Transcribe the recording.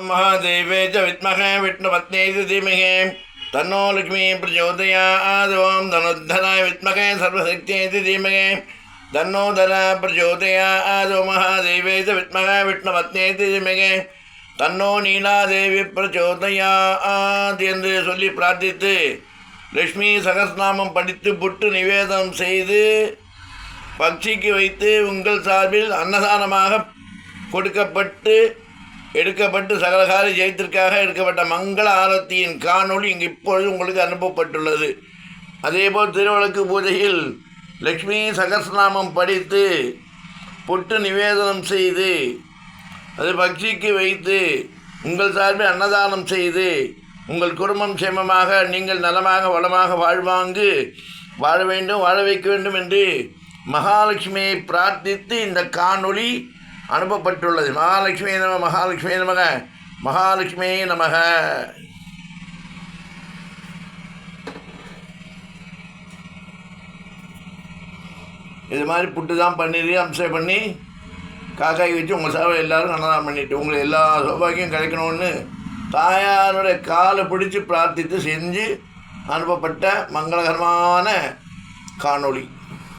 महादेवे च विद्महे विष्णुपत्न्यै च धीमहि तन्नो लक्ष्मी प्रचोदयात् ॐ धनुर्धराय विद्महे सर्वशक्त्यै च धीमहि तन्नो धरा प्रचोदयात् ॐ महादेवे च विद्महे विष्णुपत्न्यै च धीमहि तन्नो நீலாதேவி பிரச்சோதயாத் என்று சொல்லி பிரார்த்தித்து லக்ஷ்மி சகஸ்நாமம் படித்து புட்டு நிவேதனம் செய்து பக்ஷிக்கு வைத்து உங்கள் சார்பில் அன்னதானமாக எடுக்கப்பட்டு சகலகாரி ஜெயத்திற்காக எடுக்கப்பட்ட மங்கள ஆரத்தியின் காணொளி இங்கு இப்பொழுது உங்களுக்கு அனுப்பப்பட்டுள்ளது. அதேபோல் திருவிளக்கு பூஜையில் லக்ஷ்மி சகஸ்நாமம் படித்து புட்டு நிவேதனம் செய்து அது பக்ஷிக்கு வைத்து உங்கள் சார்பில் அன்னதானம் செய்து உங்கள் குடும்பம் சேமமாக நீங்கள் நலமாக வளமாக வாழ வேண்டும் வாழ வைக்க வேண்டும் என்று மகாலட்சுமியை பிரார்த்தித்து இந்த காணொளி அனுப்பப்பட்டுள்ளது. மகாலட்சுமி நம மகாலட்சுமி நமக மகாலட்சுமி நமக. இது மாதிரி புட்டு தான் பண்ணிடு அம்சம் பண்ணி காக்காய் வச்சு உங்கள் சார்பில் எல்லோரும் அன்னதானம் பண்ணிவிட்டு உங்களுக்கு எல்லா சௌபாகியம் கிடைக்கணும்னு தாயாருடைய காலை பிடிச்சி பிரார்த்தித்து செஞ்சு அனுப்பப்பட்ட மங்களகரமான காணொளி.